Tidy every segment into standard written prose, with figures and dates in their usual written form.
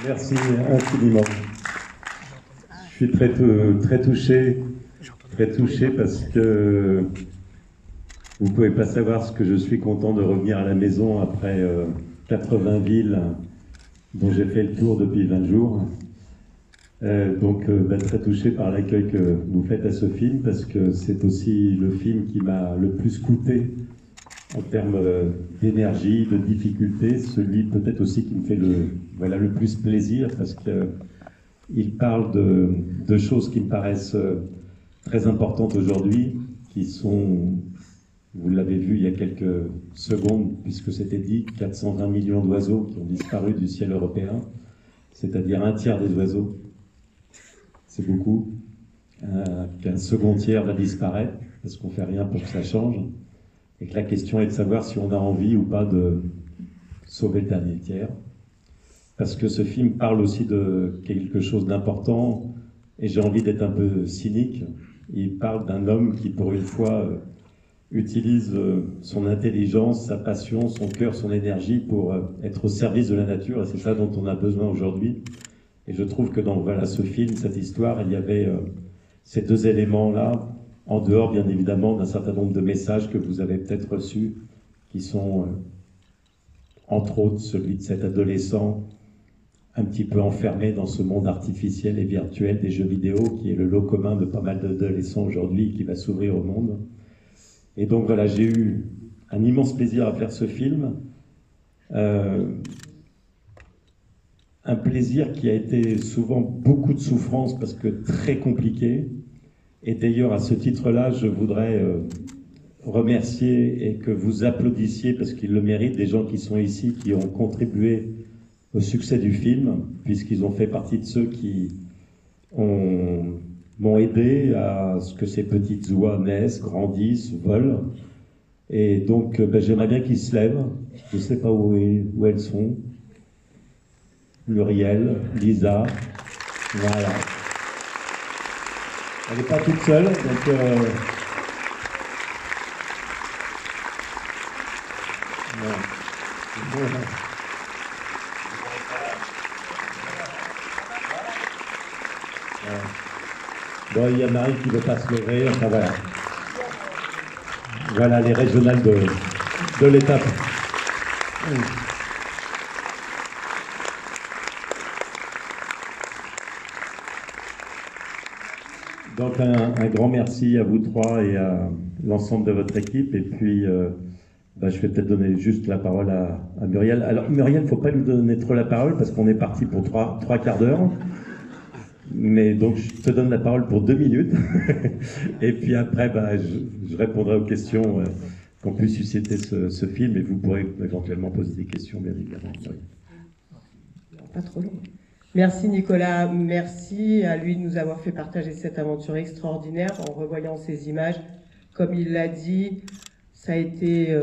Merci infiniment. Je suis très touché parce que vous ne pouvez pas savoir ce que je suis content de revenir à la maison après 80 villes dont j'ai fait le tour depuis 20 jours. Très touché par l'accueil que vous faites à ce film, parce que c'est aussi le film qui m'a le plus coûté en termes d'énergie, de difficulté, celui peut-être aussi qui me fait le plus plaisir, parce qu'il parle de choses qui me paraissent très importantes aujourd'hui, qui sont, vous l'avez vu il y a quelques secondes, puisque c'était dit, 420 millions d'oiseaux qui ont disparu du ciel européen, c'est-à-dire un tiers des oiseaux. C'est beaucoup. Qu'un second tiers va disparaître, parce qu'on ne fait rien pour que ça change. Et que la question est de savoir si on a envie ou pas de sauver le dernier tiers. Parce que ce film parle aussi de quelque chose d'important, et j'ai envie d'être un peu cynique. Il parle d'un homme qui, pour une fois, utilise son intelligence, sa passion, son cœur, son énergie pour être au service de la nature, et c'est ça dont on a besoin aujourd'hui. Et je trouve que dans ce film, cette histoire, il y avait ces deux éléments-là, en dehors, bien évidemment, d'un certain nombre de messages que vous avez peut-être reçus, qui sont, entre autres, celui de cet adolescent un petit peu enfermé dans ce monde artificiel et virtuel des jeux vidéo, qui est le lot commun de pas mal d'adolescents aujourd'hui, qui va s'ouvrir au monde. Et donc voilà, j'ai eu un immense plaisir à faire ce film. Un plaisir qui a été souvent beaucoup de souffrance, parce que très compliqué. Et d'ailleurs, à ce titre-là, je voudrais remercier et que vous applaudissiez, parce qu'ils le méritent, des gens qui sont ici, qui ont contribué au succès du film, puisqu'ils ont fait partie de ceux qui m'ont aidé à ce que ces petites oies naissent, grandissent, volent. Et donc, j'aimerais bien qu'ils se lèvent. Je ne sais pas où elles sont. Muriel, Lisa, voilà. Elle n'est pas toute seule, donc voilà. Bon, il y a Marie qui ne veut pas se lever, enfin voilà. Voilà les régionales de l'étape. Donc un grand merci à vous trois et à l'ensemble de votre équipe. Et puis, je vais peut-être donner juste la parole à Muriel. Alors Muriel, il ne faut pas lui donner trop la parole, parce qu'on est parti pour trois quarts d'heure. Mais donc je te donne la parole pour 2 minutes. Et puis après, je répondrai aux questions qu'on puisse susciter ce film. Et vous pourrez éventuellement poser des questions, bien évidemment. Pas trop long. Merci Nicolas, merci à lui de nous avoir fait partager cette aventure extraordinaire en revoyant ces images. Comme il l'a dit, ça a été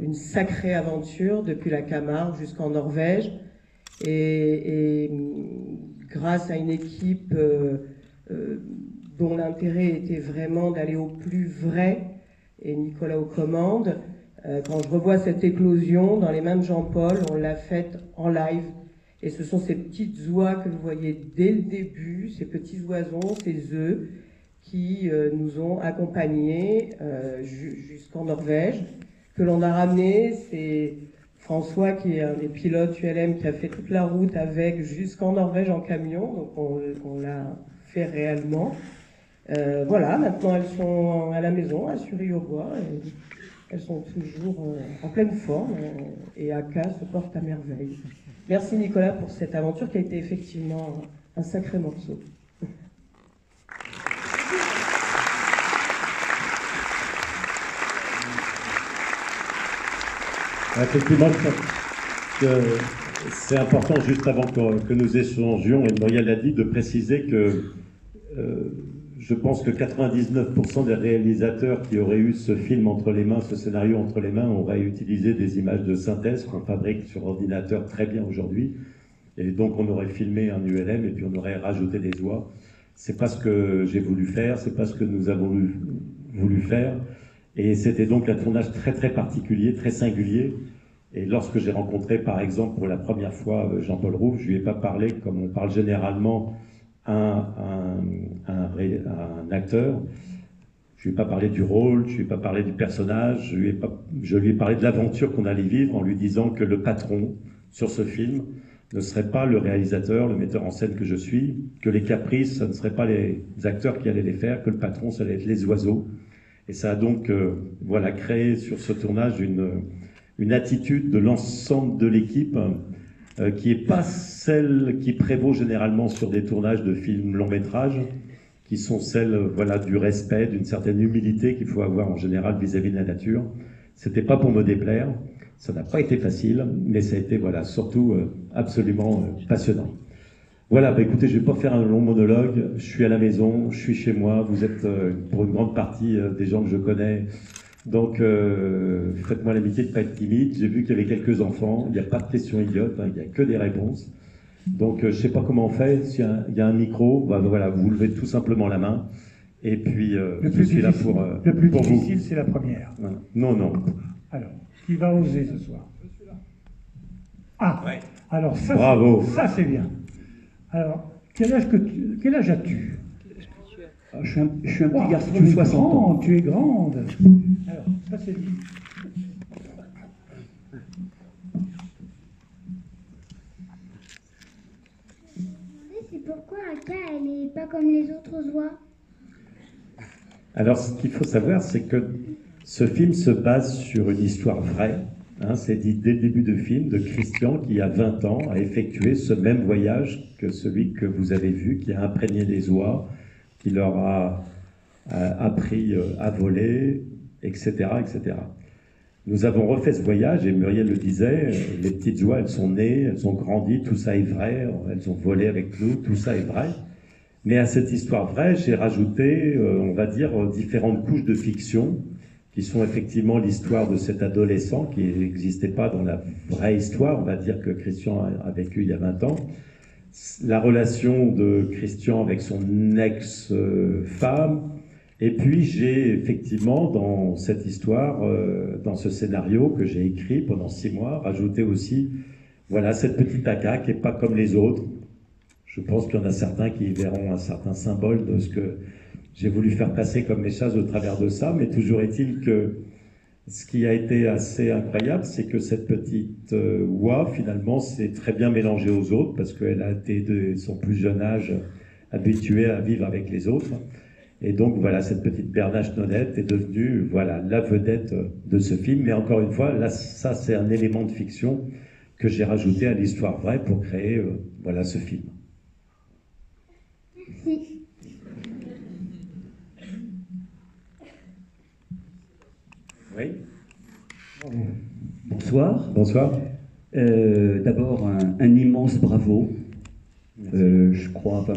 une sacrée aventure depuis la Camargue jusqu'en Norvège. Et grâce à une équipe dont l'intérêt était vraiment d'aller au plus vrai, et Nicolas aux commandes, quand je revois cette éclosion dans les mains de Jean-Paul, on l'a faite en live. Et ce sont ces petites oies que vous voyez dès le début, ces petits oiseaux, ces œufs, qui nous ont accompagnés jusqu'en Norvège, que l'on a ramené. C'est François, qui est un des pilotes ULM, qui a fait toute la route avec jusqu'en Norvège en camion, donc on l'a fait réellement. Voilà, maintenant elles sont à la maison, à Sury-au-Bois, elles sont toujours en pleine forme, et Aka se porte à merveille. Merci Nicolas pour cette aventure qui a été effectivement un sacré morceau. Effectivement, c'est important, juste avant que nous échangions, et Muriel l'a dit, de préciser que je pense que 99% des réalisateurs qui auraient eu ce film entre les mains, ce scénario entre les mains, auraient utilisé des images de synthèse qu'on fabrique sur ordinateur très bien aujourd'hui. Et donc on aurait filmé un ULM et puis on aurait rajouté des oies. C'est pas ce que j'ai voulu faire, c'est pas ce que nous avons voulu faire. Et c'était donc un tournage très très particulier, très singulier. Et lorsque j'ai rencontré, par exemple, pour la première fois Jean-Paul Rouve, je lui ai pas parlé comme on parle généralement à un acteur. Je lui ai pas parlé du rôle, je lui ai pas parlé du personnage, je lui ai parlé de l'aventure qu'on allait vivre en lui disant que le patron sur ce film ne serait pas le réalisateur, le metteur en scène que je suis, que les caprices, ce ne seraient pas les acteurs qui allaient les faire, que le patron, ça allait être les oiseaux. Et ça a donc voilà, créé sur ce tournage une attitude de l'ensemble de l'équipe qui n'est pas celle qui prévaut généralement sur des tournages de films long métrage, qui sont celles voilà, du respect, d'une certaine humilité qu'il faut avoir en général vis-à-vis de la nature. C'était pas pour me déplaire, ça n'a pas été facile, mais ça a été voilà, surtout absolument passionnant. Voilà, bah écoutez, je vais pas faire un long monologue, je suis à la maison, je suis chez moi, vous êtes pour une grande partie des gens que je connais, donc faites-moi l'amitié de ne pas être timide. J'ai vu qu'il y avait quelques enfants, il n'y a pas de questions idiotes, hein, il n'y a que des réponses. Donc je ne sais pas comment on fait, s'il y a un micro, bah, voilà, vous levez tout simplement la main, et puis je suis là pour le plus pour difficile, vous. c'est la première. Voilà. Non, non. Alors, qui va oser ce soir? Ah, ouais. Alors ça, bravo. Ça c'est bien. Alors, quel âge as-tu? Je suis un petit garçon de 60 ans. Tu es grande. Alors, ça c'est bien. C'est pourquoi Aka, elle n'est pas comme les autres oies. Alors, ce qu'il faut savoir, c'est que ce film se base sur une histoire vraie. Hein, c'est dit dès le début du film, de Christian qui, à 20 ans, a effectué ce même voyage que celui que vous avez vu, qui a imprégné les oies, qui leur a appris à voler, etc., etc. Nous avons refait ce voyage, et Muriel le disait, les petites oies, elles sont nées, elles ont grandi, tout ça est vrai, elles ont volé avec nous, tout ça est vrai. Mais à cette histoire vraie, j'ai rajouté, on va dire, différentes couches de fiction, qui sont effectivement l'histoire de cet adolescent qui n'existait pas dans la vraie histoire, on va dire que Christian a vécu il y a 20 ans, la relation de Christian avec son ex-femme, et puis j'ai effectivement dans cette histoire, dans ce scénario que j'ai écrit pendant 6 mois, rajouté aussi voilà, cette petite Aka qui n'est pas comme les autres. Je pense qu'il y en a certains qui verront un certain symbole de ce que j'ai voulu faire passer comme message au travers de ça, mais toujours est-il que ce qui a été assez incroyable, c'est que cette petite oie, finalement, s'est très bien mélangée aux autres, parce qu'elle a été, de son plus jeune âge, habituée à vivre avec les autres. Et donc, voilà, cette petite Bernache Nonette est devenue, voilà, la vedette de ce film. Mais encore une fois, là, ça, c'est un élément de fiction que j'ai rajouté à l'histoire vraie pour créer, voilà, ce film. Merci. Oui. Bonsoir. Bonsoir. D'abord, un immense bravo. Je crois, enfin,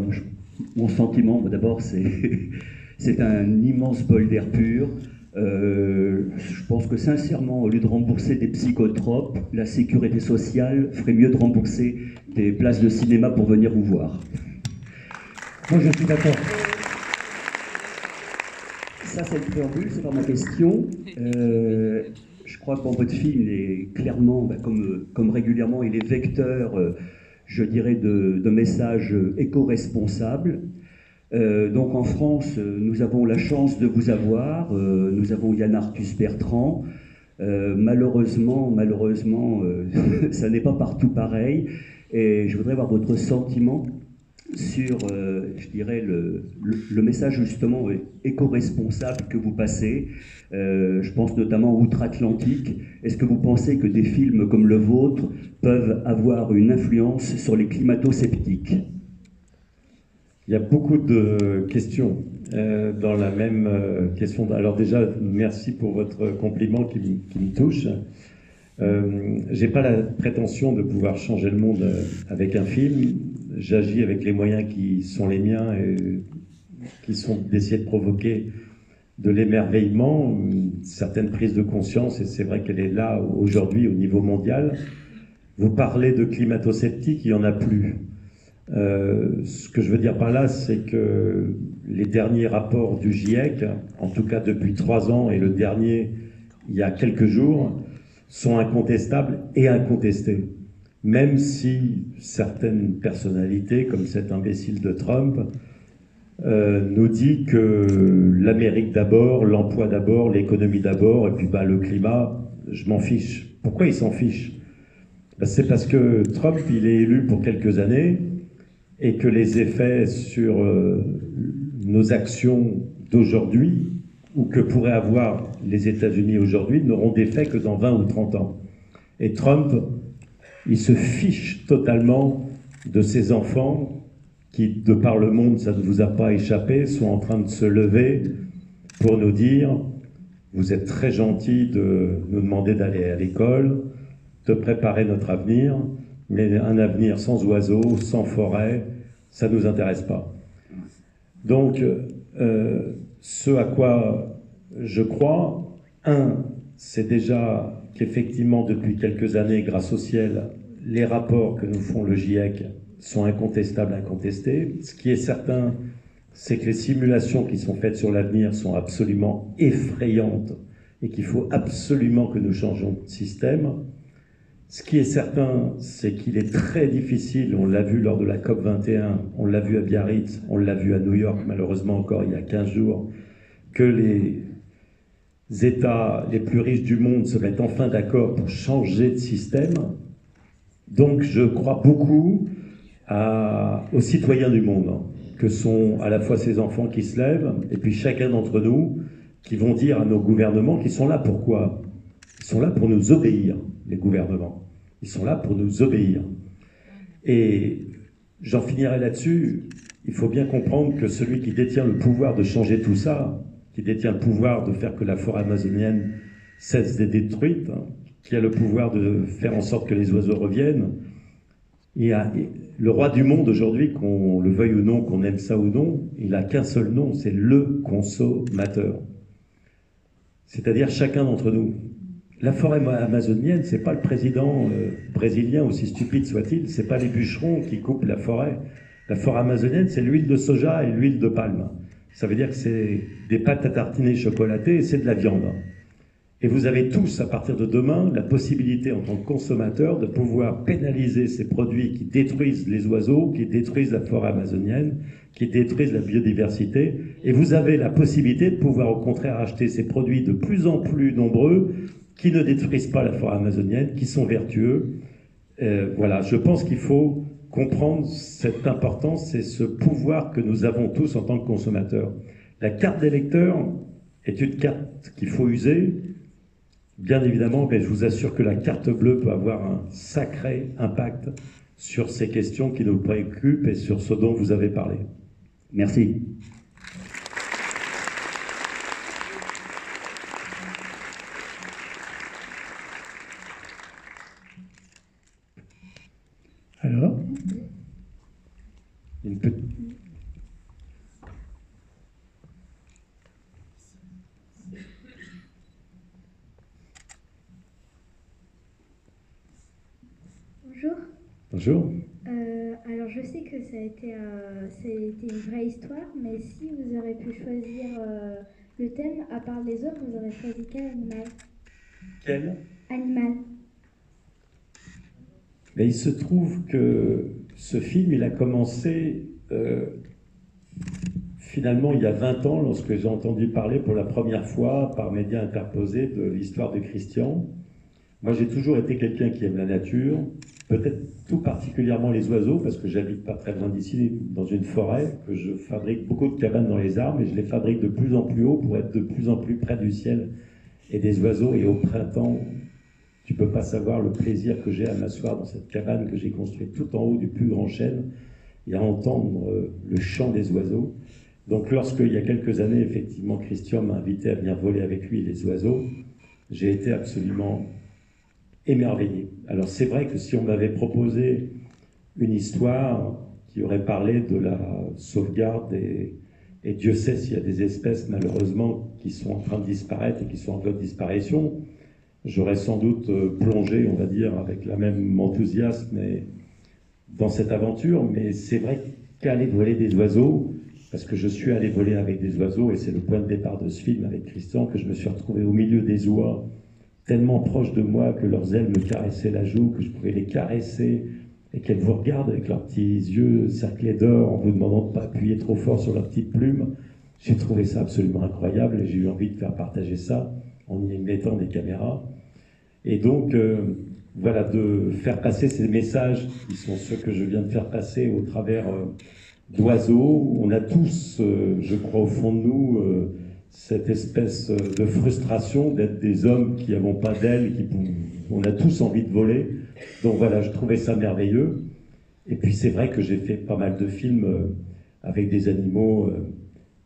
mon sentiment, d'abord, c'est un immense bol d'air pur. Je pense que sincèrement, au lieu de rembourser des psychotropes, la sécurité sociale ferait mieux de rembourser des places de cinéma pour venir vous voir. Moi, je suis d'accord. Ça, c'est le préambule, c'est pas ma question. Je crois que votre film, il est clairement, comme régulièrement, il est vecteur, je dirais, de messages éco-responsables. Donc en France, nous avons la chance de vous avoir. Nous avons Yann Arthus Bertrand. Malheureusement, ça n'est pas partout pareil. Et je voudrais avoir votre sentiment sur, je dirais, le message justement éco-responsable que vous passez. Je pense notamment outre-Atlantique. Est-ce que vous pensez que des films comme le vôtre peuvent avoir une influence sur les climato-sceptiques? Il y a beaucoup de questions dans la même question. Alors déjà, merci pour votre compliment qui me touche. J'ai pas la prétention de pouvoir changer le monde avec un film. J'agis avec les moyens qui sont les miens et qui sont d'essayer de provoquer de l'émerveillement, une certaine prise de conscience, et c'est vrai qu'elle est là aujourd'hui au niveau mondial. Vous parlez de climato-sceptiques, il n'y en a plus. Ce que je veux dire par là, c'est que les derniers rapports du GIEC, en tout cas depuis 3 ans, et le dernier il y a quelques jours, sont incontestables et incontestés. Même si certaines personnalités, comme cet imbécile de Trump, nous dit que l'Amérique d'abord, l'emploi d'abord, l'économie d'abord, et puis le climat, je m'en fiche. Pourquoi il s'en fiche? C'est parce que Trump, il est élu pour quelques années, et que les effets sur nos actions d'aujourd'hui, ou que pourraient avoir les États-Unis aujourd'hui, n'auront d'effet que dans 20 ou 30 ans. Et Trump, il se fiche totalement de ses enfants qui, de par le monde, ça ne vous a pas échappé, sont en train de se lever pour nous dire « Vous êtes très gentils de nous demander d'aller à l'école, de préparer notre avenir, mais un avenir sans oiseaux, sans forêt, ça ne nous intéresse pas. » Donc, ce à quoi je crois, c'est déjà qu'effectivement, depuis quelques années, grâce au ciel, les rapports que nous font le GIEC sont incontestables, incontestés. Ce qui est certain, c'est que les simulations qui sont faites sur l'avenir sont absolument effrayantes et qu'il faut absolument que nous changions de système. Ce qui est certain, c'est qu'il est très difficile, on l'a vu lors de la COP21, on l'a vu à Biarritz, on l'a vu à New York, malheureusement encore il y a 15 jours, que les États les plus riches du monde se mettent enfin d'accord pour changer de système. Donc je crois beaucoup aux citoyens du monde, que sont à la fois ces enfants qui se lèvent, et puis chacun d'entre nous, qui vont dire à nos gouvernements qu'ils sont là pourquoi? Ils sont là pour nous obéir, les gouvernements. Ils sont là pour nous obéir. Et j'en finirai là-dessus. Il faut bien comprendre que celui qui détient le pouvoir de changer tout ça, qui détient le pouvoir de faire que la forêt amazonienne cesse d'être détruite, qui a le pouvoir de faire en sorte que les oiseaux reviennent, le roi du monde aujourd'hui, qu'on le veuille ou non, qu'on aime ça ou non, il n'a qu'un seul nom, c'est le consommateur. C'est-à-dire chacun d'entre nous. La forêt amazonienne, c'est pas le président brésilien, aussi stupide soit-il, c'est pas les bûcherons qui coupent la forêt. La forêt amazonienne, c'est l'huile de soja et l'huile de palme. Ça veut dire que c'est des pâtes à tartiner chocolatées et c'est de la viande. Et vous avez tous, à partir de demain, la possibilité en tant que consommateur de pouvoir pénaliser ces produits qui détruisent les oiseaux, qui détruisent la forêt amazonienne, qui détruisent la biodiversité. Et vous avez la possibilité de pouvoir au contraire acheter ces produits de plus en plus nombreux, qui ne détruisent pas la forêt amazonienne, qui sont vertueux. Voilà, je pense qu'il faut comprendre cette importance et ce pouvoir que nous avons tous en tant que consommateurs. La carte d'électeur est une carte qu'il faut user, bien évidemment, mais je vous assure que la carte bleue peut avoir un sacré impact sur ces questions qui nous préoccupent et sur ce dont vous avez parlé. Merci. Alors, Une petite... Bonjour. Bonjour. Alors je sais que ça a été une vraie histoire, mais si vous aurez pu choisir le thème, à part les autres, vous aurez choisi quel animal? Quel? Animal. Mais il se trouve que ce film, il a commencé finalement il y a 20 ans, lorsque j'ai entendu parler pour la première fois par médias interposés de l'histoire de Christian. Moi, j'ai toujours été quelqu'un qui aime la nature, peut-être tout particulièrement les oiseaux, parce que j'habite pas très loin d'ici, dans une forêt, que je fabrique beaucoup de cabanes dans les arbres, et je les fabrique de plus en plus haut pour être de plus en plus près du ciel et des oiseaux. Et au printemps, tu peux pas savoir le plaisir que j'ai à m'asseoir dans cette cabane que j'ai construite tout en haut du plus grand chêne et à entendre le chant des oiseaux. Donc lorsqu'il y a quelques années, effectivement, Christian m'a invité à venir voler avec lui les oiseaux, j'ai été absolument émerveillé. Alors c'est vrai que si on m'avait proposé une histoire qui aurait parlé de la sauvegarde, et Dieu sait s'il y a des espèces malheureusement qui sont en train de disparaître et qui sont en voie de disparition, j'aurais sans doute plongé, on va dire, avec la même enthousiasme dans cette aventure. Mais c'est vrai qu'aller voler des oiseaux, parce que je suis allé voler avec des oiseaux, et c'est le point de départ de ce film avec Christian, que je me suis retrouvé au milieu des oies tellement proches de moi que leurs ailes me caressaient la joue, que je pouvais les caresser, et qu'elles vous regardent avec leurs petits yeux cerclés d'or en vous demandant de ne pas appuyer trop fort sur leurs petites plumes. J'ai trouvé ça absolument incroyable et j'ai eu envie de faire partager ça en y mettant des caméras. Et donc, voilà, de faire passer ces messages qui sont ceux que je viens de faire passer au travers d'oiseaux. On a tous, je crois au fond de nous, cette espèce de frustration d'être des hommes qui n'avons pas d'ailes, on a tous envie de voler. Donc voilà, je trouvais ça merveilleux. Et puis c'est vrai que j'ai fait pas mal de films avec des animaux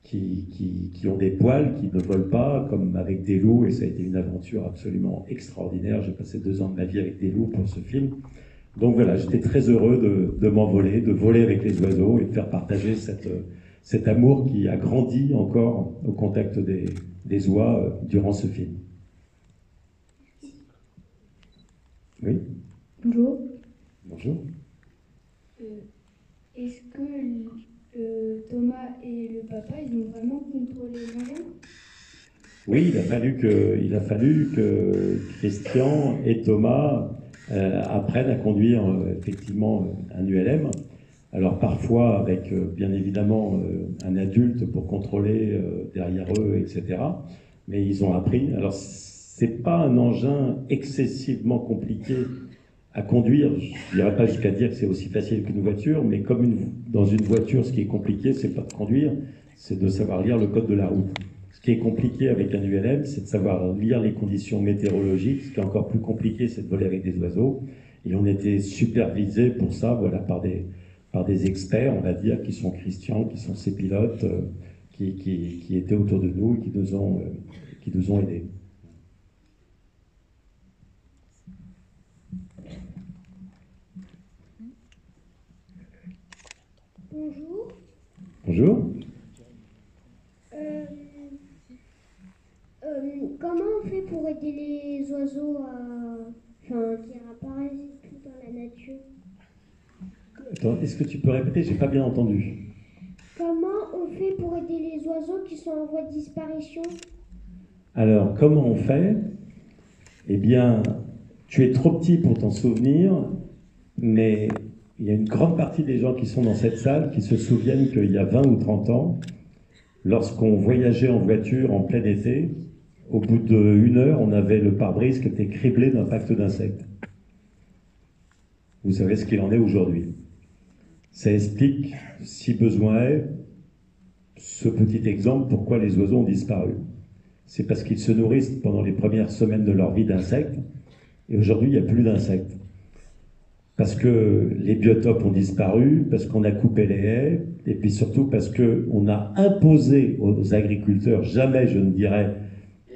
qui ont des poils, qui ne volent pas, comme avec des loups, et ça a été une aventure absolument extraordinaire. J'ai passé 2 ans de ma vie avec des loups pour ce film. Donc voilà, j'étais très heureux de m'envoler, de voler avec les oiseaux et de faire partager cet amour qui a grandi encore au contact des oies durant ce film. Oui? Bonjour. Bonjour. Est-ce que Thomas et le papa, ils ont vraiment contrôlé les moyens? Oui, il a fallu que Christian et Thomas apprennent à conduire effectivement un ULM. Alors parfois avec bien évidemment un adulte pour contrôler derrière eux, etc. Mais ils ont appris. Alors c'est pas un engin excessivement compliqué à conduire. Je dirais pas jusqu'à dire que c'est aussi facile qu'une voiture, mais comme dans une voiture, ce qui est compliqué, c'est pas de conduire, c'est de savoir lire le code de la route. Ce qui est compliqué avec un ULM, c'est de savoir lire les conditions météorologiques. Ce qui est encore plus compliqué, c'est de voler avec des oiseaux. Et on était supervisés pour ça, voilà, par des experts, on va dire, qui sont Christian, qui sont ces pilotes, qui étaient autour de nous et qui nous ont aidés. Bonjour. Bonjour. Comment on fait pour aider les oiseaux qui apparaissent tout dans la nature? Attends, est-ce que tu peux répéter? J'ai pas bien entendu. Comment on fait pour aider les oiseaux qui sont en voie de disparition? Alors, comment on fait? Eh bien, tu es trop petit pour t'en souvenir, mais il y a une grande partie des gens qui sont dans cette salle qui se souviennent qu'il y a 20 ou 30 ans, lorsqu'on voyageait en voiture en plein été, au bout d'1 heure, on avait le pare-brise qui était criblé d'impacts d'insectes. Vous savez ce qu'il en est aujourd'hui. Ça explique, si besoin est, ce petit exemple, pourquoi les oiseaux ont disparu. C'est parce qu'ils se nourrissent pendant les premières semaines de leur vie d'insectes, et aujourd'hui, il n'y a plus d'insectes. Parce que les biotopes ont disparu, parce qu'on a coupé les haies, et puis surtout parce qu'on a imposé aux agriculteurs, jamais je ne dirais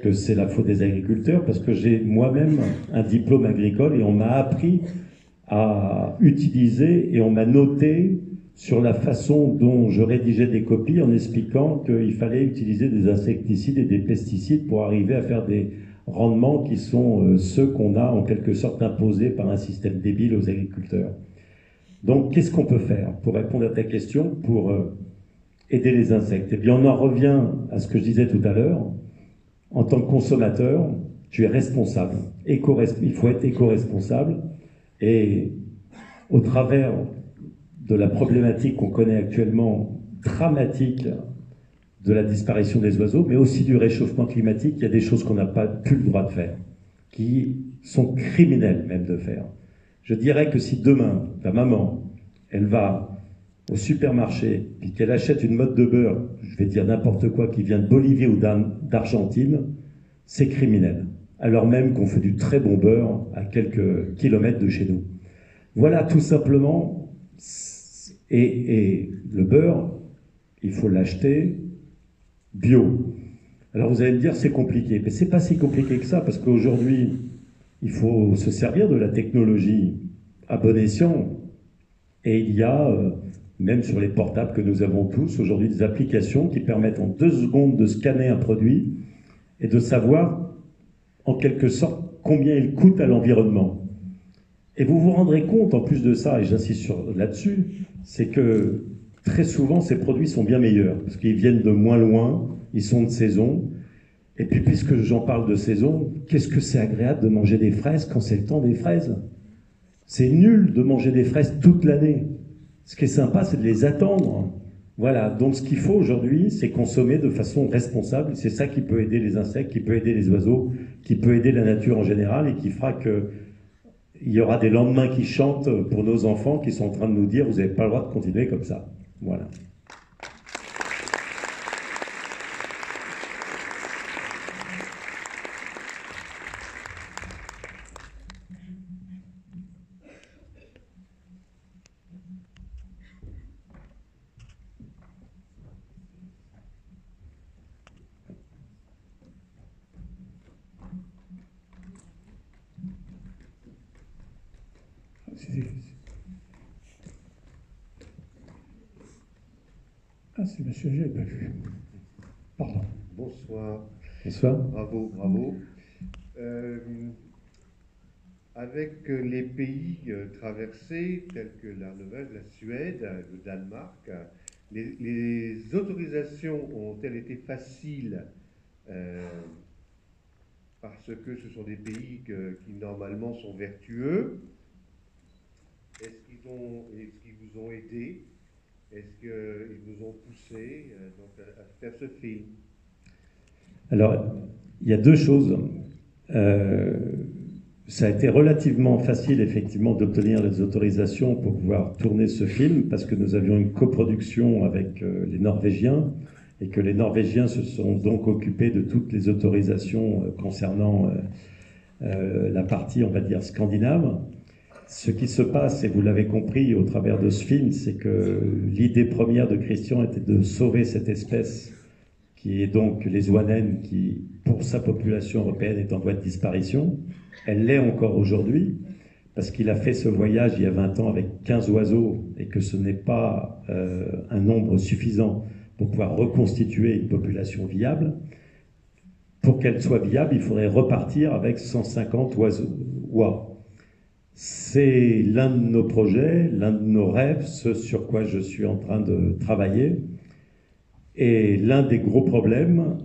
que c'est la faute des agriculteurs, parce que j'ai moi-même un diplôme agricole et on m'a appris à utiliser et on m'a noté sur la façon dont je rédigeais des copies en expliquant qu'il fallait utiliser des insecticides et des pesticides pour arriver à faire des rendements qui sont ceux qu'on a en quelque sorte imposés par un système débile aux agriculteurs. Donc qu'est-ce qu'on peut faire pour répondre à ta question, pour aider les insectes? Eh bien on en revient à ce que je disais tout à l'heure. En tant que consommateur, tu es responsable. Il faut être éco-responsable. Et au travers de la problématique qu'on connaît actuellement, dramatique, de la disparition des oiseaux, mais aussi du réchauffement climatique, il y a des choses qu'on n'a pas plus le droit de faire, qui sont criminelles même de faire. Je dirais que si demain, ta maman, elle va au supermarché, puis qu'elle achète une motte de beurre, je vais dire n'importe quoi, qui vient de Bolivie ou d'Argentine, c'est criminel. Alors même qu'on fait du très bon beurre à quelques kilomètres de chez nous. Voilà tout simplement, et le beurre, il faut l'acheter bio. Alors vous allez me dire c'est compliqué, mais c'est pas si compliqué que ça, parce qu'aujourd'hui, il faut se servir de la technologie à bon escient, et il y a, même sur les portables que nous avons tous, aujourd'hui des applications qui permettent en 2 secondes de scanner un produit et de savoir, en quelque sorte, combien il coûte à l'environnement. Et vous vous rendrez compte, en plus de ça, et j'insiste là-dessus, c'est que très souvent, ces produits sont bien meilleurs, parce qu'ils viennent de moins loin, ils sont de saison, Et puis, puisque j'en parle de saison, qu'est-ce que c'est agréable de manger des fraises quand c'est le temps des fraises? C'est nul de manger des fraises toute l'année. Ce qui est sympa, c'est de les attendre. Voilà, donc ce qu'il faut aujourd'hui, c'est consommer de façon responsable. C'est ça qui peut aider les insectes, qui peut aider les oiseaux, qui peut aider la nature en général et qui fera qu'il y aura des lendemains qui chantent pour nos enfants qui sont en train de nous dire « vous n'avez pas le droit de continuer comme ça ». Voilà. Ah, c'est monsieur, je n'avais pas vu. Pardon. Bonsoir. Bonsoir. Bravo, bravo. Avec les pays traversés, tels que la Norvège, la Suède, le Danemark, les autorisations ont-elles été faciles parce que ce sont des pays qui normalement sont vertueux? Est-ce qu'ils vous ont aidé? Est-ce qu'ils vous ont poussé à faire ce film? Alors, il y a deux choses. Ça a été relativement facile, effectivement, d'obtenir les autorisations pour pouvoir tourner ce film, parce que nous avions une coproduction avec les Norvégiens, et que les Norvégiens se sont donc occupés de toutes les autorisations concernant la partie, on va dire, scandinave. Ce qui se passe, et vous l'avez compris au travers de ce film, c'est que l'idée première de Christian était de sauver cette espèce qui est donc les oies naines, qui, pour sa population européenne, est en voie de disparition. Elle l'est encore aujourd'hui, parce qu'il a fait ce voyage il y a 20 ans avec 15 oiseaux, et que ce n'est pas un nombre suffisant pour pouvoir reconstituer une population viable. Pour qu'elle soit viable, il faudrait repartir avec 150 oies. C'est l'un de nos projets, l'un de nos rêves, ce sur quoi je suis en train de travailler. Et l'un des gros problèmes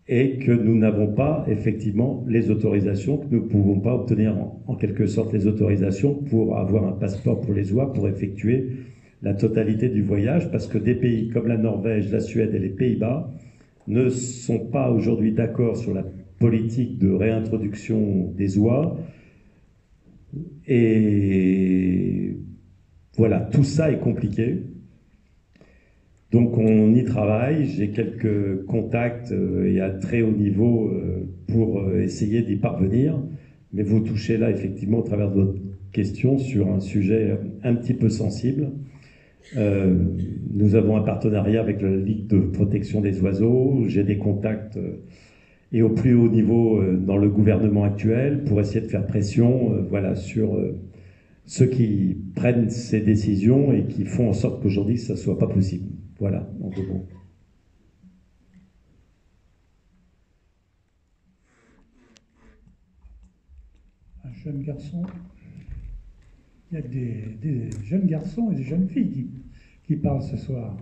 est que nous n'avons pas effectivement les autorisations, que nous ne pouvons pas obtenir en quelque sorte les autorisations pour avoir un passeport pour les oies, pour effectuer la totalité du voyage, parce que des pays comme la Norvège, la Suède et les Pays-Bas ne sont pas aujourd'hui d'accord sur la politique de réintroduction des oies. Et voilà, tout ça est compliqué. Donc on y travaille, j'ai quelques contacts et à très haut niveau pour essayer d'y parvenir, mais vous touchez là effectivement au travers de votre question sur un sujet un petit peu sensible. Nous avons un partenariat avec la Ligue de protection des oiseaux, j'ai des contacts et au plus haut niveau dans le gouvernement actuel pour essayer de faire pression voilà, sur ceux qui prennent ces décisions et qui font en sorte qu'aujourd'hui ça ne soit pas possible. Voilà, en deux mots. Un jeune garçon. Il y a des jeunes garçons et des jeunes filles qui parlent ce soir.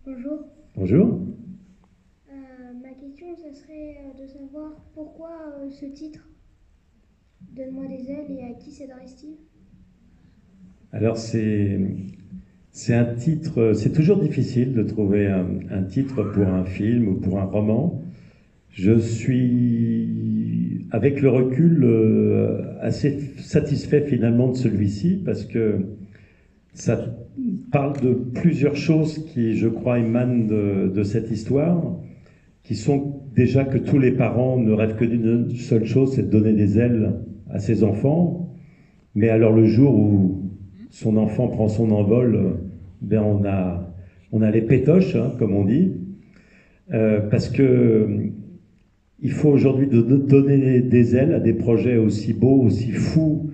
Bonjour. Bonjour. Ma question, ce serait de savoir pourquoi ce titre, Donne-moi des ailes, et à qui s'adresse-t-il? Alors c'est un titre, c'est toujours difficile de trouver un titre pour un film ou pour un roman. Je suis, avec le recul, assez satisfait finalement de celui-ci, parce que ça parle de plusieurs choses qui, je crois, émanent de cette histoire, qui sont déjà que tous les parents ne rêvent que d'une seule chose, c'est de donner des ailes à ses enfants. Mais alors le jour où son enfant prend son envol, ben on a les pétoches, hein, comme on dit, parce que il faut aujourd'hui donner des ailes à des projets aussi beaux, aussi fous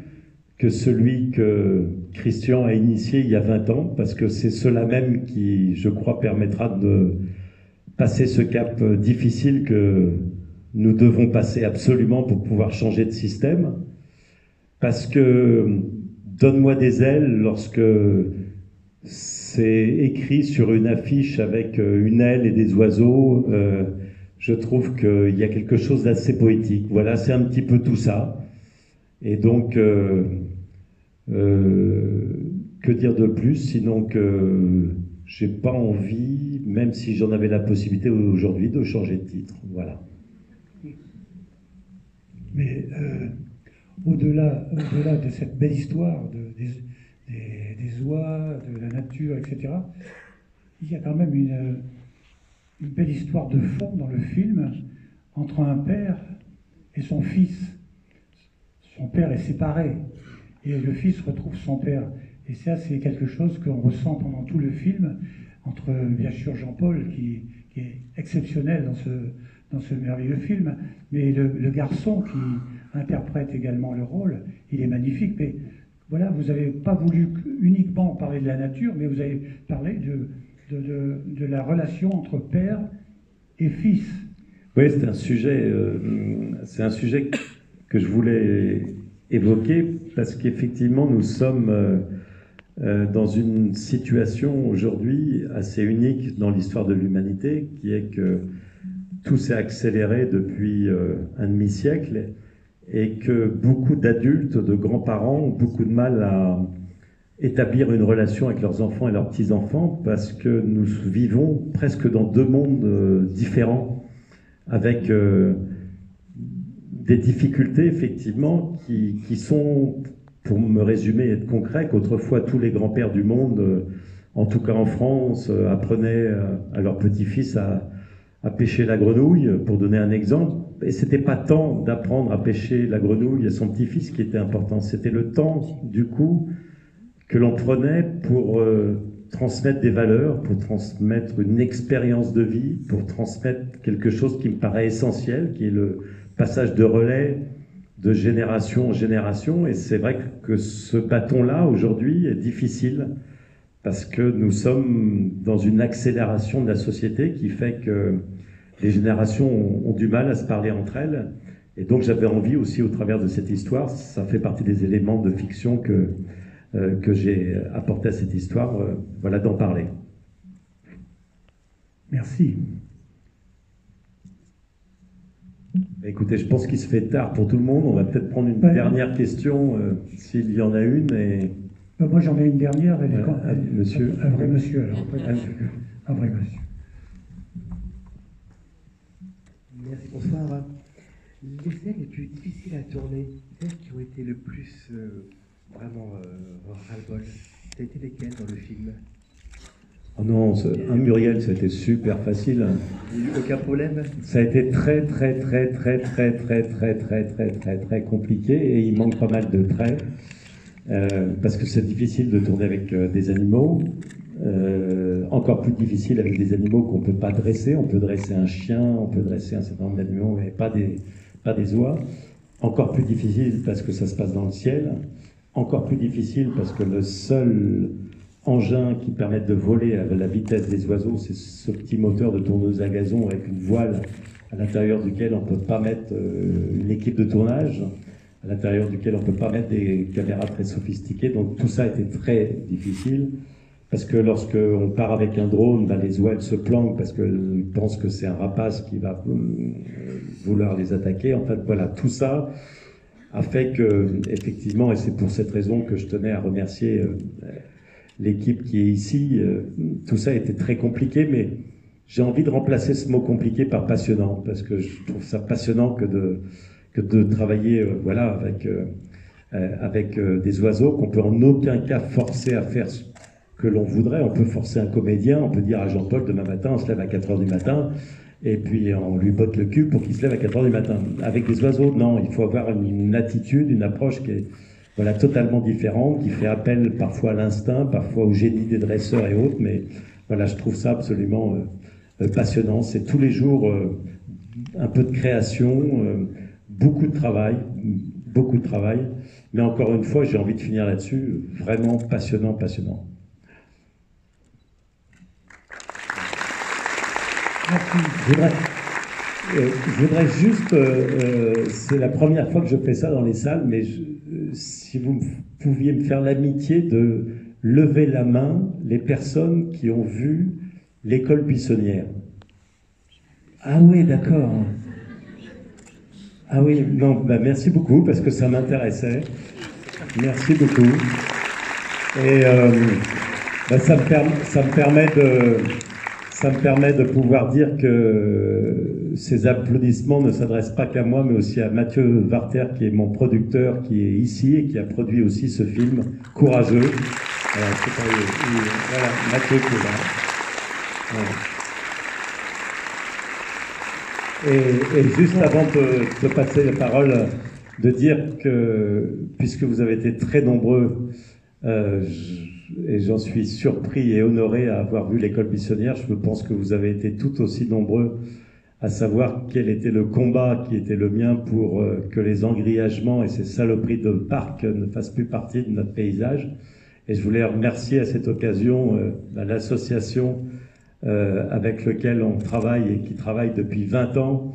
que celui que Christian a initié il y a 20 ans, parce que c'est cela même qui, je crois, permettra de passer ce cap difficile que nous devons passer absolument pour pouvoir changer de système. Parce que Donne-moi des ailes, lorsque c'est écrit sur une affiche avec une aile et des oiseaux. Je trouve qu'il y a quelque chose d'assez poétique. Voilà, c'est un petit peu tout ça. Et donc, que dire de plus, sinon que j'ai pas envie, même si j'en avais la possibilité aujourd'hui, de changer de titre. Voilà. Mais au-delà de cette belle histoire des oies, de la nature, etc., il y a quand même une belle histoire de fond dans le film entre un père et son fils. Son père est séparé et le fils retrouve son père. Et ça, c'est quelque chose qu'on ressent pendant tout le film, entre bien sûr Jean-Paul, qui est exceptionnel dans ce merveilleux film, mais le garçon qui interprète également le rôle, il est magnifique. Mais voilà, vous n'avez pas voulu uniquement parler de la nature, mais vous avez parlé de la relation entre père et fils. Oui, c'est un sujet que je voulais évoquer parce qu'effectivement, nous sommes dans une situation aujourd'hui assez unique dans l'histoire de l'humanité, qui est que tout s'est accéléré depuis un demi-siècle et que beaucoup d'adultes, de grands-parents ont beaucoup de mal à établir une relation avec leurs enfants et leurs petits-enfants parce que nous vivons presque dans deux mondes différents avec des difficultés effectivement qui sont, pour me résumer et être concret, qu'autrefois tous les grands-pères du monde, en tout cas en France, apprenaient à leurs petits-fils à pêcher la grenouille, pour donner un exemple. Et c'était pas tant d'apprendre à pêcher la grenouille à son petit-fils qui était important, c'était le temps, du coup, que l'on prenait pour transmettre des valeurs, pour transmettre une expérience de vie, pour transmettre quelque chose qui me paraît essentiel, qui est le passage de relais de génération en génération. Et c'est vrai que ce bâton-là, aujourd'hui, est difficile parce que nous sommes dans une accélération de la société qui fait que les générations ont du mal à se parler entre elles. Et donc j'avais envie aussi, au travers de cette histoire, ça fait partie des éléments de fiction que j'ai apporté à cette histoire, voilà, d'en parler. Merci. Écoutez, je pense qu'il se fait tard pour tout le monde. On va peut-être prendre une dernière question, s'il y en a une. Et... moi, j'en ai une dernière. Monsieur. Un vrai monsieur, alors. Un vrai monsieur. Merci, bonsoir. Les scènes les plus difficiles à tourner, celles qui ont été le plus vraiment ras-le-bol, ça a été lesquelles dans le film? Oh non, Muriel, ça a été super facile. Il n'y a eu aucun problème? Ça a été très compliqué et il manque pas mal de traits parce que c'est difficile de tourner avec des animaux. Encore plus difficile avec des animaux qu'on ne peut pas dresser. On peut dresser un chien, on peut dresser un certain nombre d'animaux, mais pas des oies. Encore plus difficile parce que ça se passe dans le ciel. Encore plus difficile parce que le seul engin qui permet de voler à la vitesse des oiseaux, c'est ce petit moteur de tourneuse à gazon avec une voile à l'intérieur duquel on ne peut pas mettre une équipe de tournage, à l'intérieur duquel on ne peut pas mettre des caméras très sophistiquées. Donc tout ça a été très difficile. Parce que lorsqu'on part avec un drone, les oies elles se planquent parce qu'elles pensent que c'est un rapace qui va vouloir les attaquer. En fait, voilà, tout ça a fait que, effectivement, et c'est pour cette raison que je tenais à remercier l'équipe qui est ici, tout ça a été très compliqué, mais j'ai envie de remplacer ce mot compliqué par passionnant, parce que je trouve ça passionnant que de travailler voilà, avec des oiseaux qu'on peut en aucun cas forcer à faire ce que l'on voudrait. On peut forcer un comédien, on peut dire à Jean-Paul, demain matin, on se lève à 4h du matin, et puis on lui botte le cul pour qu'il se lève à 4h du matin. Avec des oiseaux, non, il faut avoir une attitude, une approche qui est voilà, totalement différente, qui fait appel parfois à l'instinct, parfois au génie des dresseurs et autres, mais voilà, je trouve ça absolument passionnant. C'est tous les jours un peu de création, beaucoup de travail, mais encore une fois, j'ai envie de finir là-dessus, vraiment passionnant. Je voudrais juste, c'est la première fois que je fais ça dans les salles, mais si vous pouviez me faire l'amitié de lever la main les personnes qui ont vu l'école buissonnière. Ah oui, d'accord. Ah oui, non, bah merci beaucoup parce que ça m'intéressait. Merci beaucoup. Et bah ça me permet de pouvoir dire que ces applaudissements ne s'adressent pas qu'à moi, mais aussi à Mathieu Warter, qui est mon producteur, qui est ici et qui a produit aussi ce film courageux. Voilà, voilà Mathieu qui est là. Voilà. Et juste avant de passer la parole, de dire que, puisque vous avez été très nombreux, et j'en suis surpris et honoré à avoir vu l'école buissonnière, je pense que vous avez été tout aussi nombreux à savoir quel était le combat qui était le mien pour que les engrillagements et ces saloperies de parc ne fassent plus partie de notre paysage. Et je voulais remercier à cette occasion l'association avec laquelle on travaille et qui travaille depuis 20 ans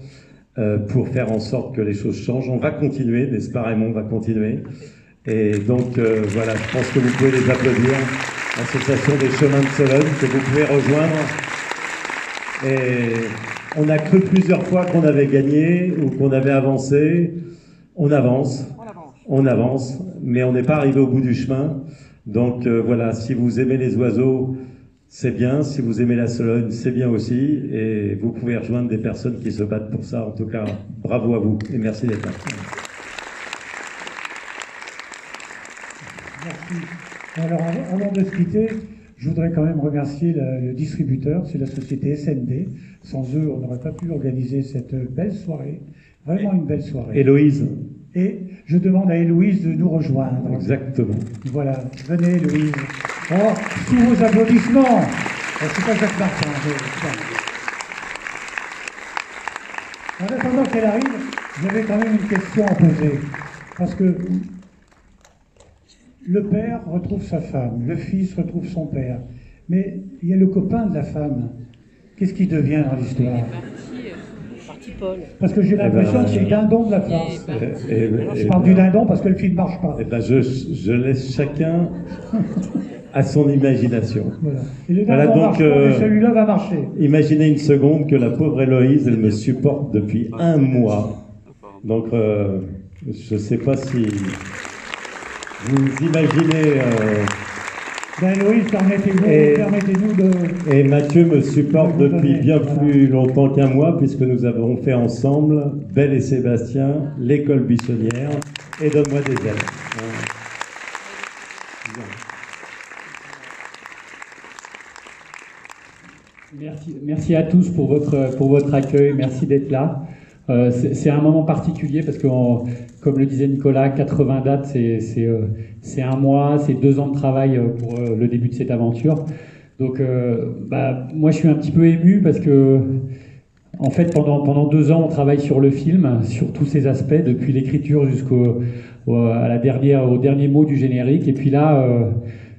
pour faire en sorte que les choses changent. On va continuer, n'est-ce pas Raymond, on va continuer. Et donc voilà, je pense que vous pouvez les applaudir. L'association des chemins de Sologne que vous pouvez rejoindre. Et on a cru plusieurs fois qu'on avait gagné ou qu'on avait avancé. On avance, mais on n'est pas arrivé au bout du chemin. Donc voilà, si vous aimez les oiseaux, c'est bien. Si vous aimez la Sologne, c'est bien aussi. Et vous pouvez rejoindre des personnes qui se battent pour ça. En tout cas, bravo à vous et merci d'être là. Merci. Alors, avant de se quitter, je voudrais quand même remercier le distributeur, c'est la société SND. Sans eux, on n'aurait pas pu organiser cette belle soirée. Vraiment une belle soirée. Héloïse. Et je demande à Héloïse de nous rejoindre. Exactement. Voilà, venez Héloïse. Oh, sous vos applaudissements. C'est pas Jacques Martin. En attendant qu'elle arrive, j'avais quand même une question à poser. Parce que le père retrouve sa femme, le fils retrouve son père. Mais il y a le copain de la femme. Qu'est-ce qui devient dans l'histoire ? Parce que j'ai l'impression que c'est le dindon de la farce. Je parle du dindon parce que le film ne marche pas. Je laisse chacun à son imagination. Voilà. Et le dindon marche pas, mais celui-là va marcher. Imaginez une seconde que la pauvre Héloïse, elle me supporte depuis 1 mois. Donc, je ne sais pas si vous imaginez... Ben Héloïse, permettez-nous de... Et Mathieu me supporte depuis bien plus longtemps qu'1 mois, puisque nous avons fait ensemble Belle et Sébastien, l'école buissonnière et Donne-moi des ailes. Merci à tous pour votre accueil, merci d'être là. C'est un moment particulier parce que, comme le disait Nicolas, 80 dates, c'est 1 mois, c'est 2 ans de travail pour le début de cette aventure. Donc, moi, je suis un petit peu ému parce que, en fait, pendant 2 ans, on travaille sur le film, sur tous ses aspects, depuis l'écriture jusqu'au dernier mot du générique. Et puis là,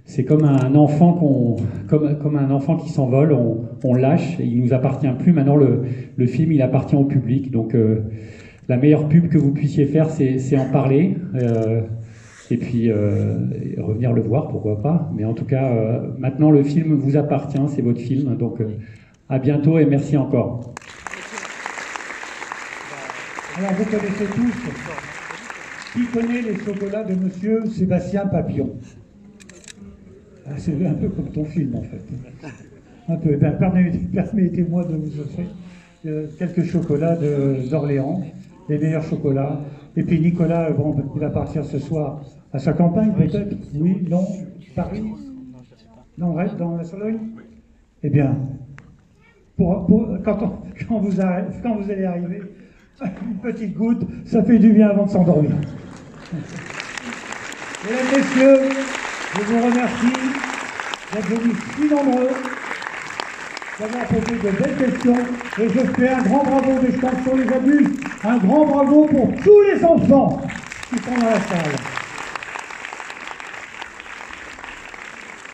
c'est comme un enfant comme un enfant qui s'envole, on lâche et il nous appartient plus. Maintenant, le film, il appartient au public. Donc, la meilleure pub que vous puissiez faire, c'est en parler. Et puis, revenir le voir, pourquoi pas. Mais en tout cas, maintenant, le film vous appartient, c'est votre film. Donc, à bientôt et merci encore. Alors, vous connaissez tous. Qui connaît les chocolats de Monsieur Sébastien Papillon ? C'est un peu comme ton film, en fait. Un peu. Permettez-moi de vous offrir quelques chocolats d'Orléans, les meilleurs chocolats. Et puis Nicolas, il va partir ce soir à sa campagne, peut-être. Oui, non, Paris. Non, reste dans la Sologne. Eh bien, quand vous allez arriver, une petite goutte, ça fait du bien avant de s'endormir. Mesdames, messieurs, je vous remercie d'être venus si nombreux, d'avoir posé de belles questions, et je fais un grand bravo, mais je compte sur les adultes, un grand bravo pour tous les enfants qui sont dans la salle.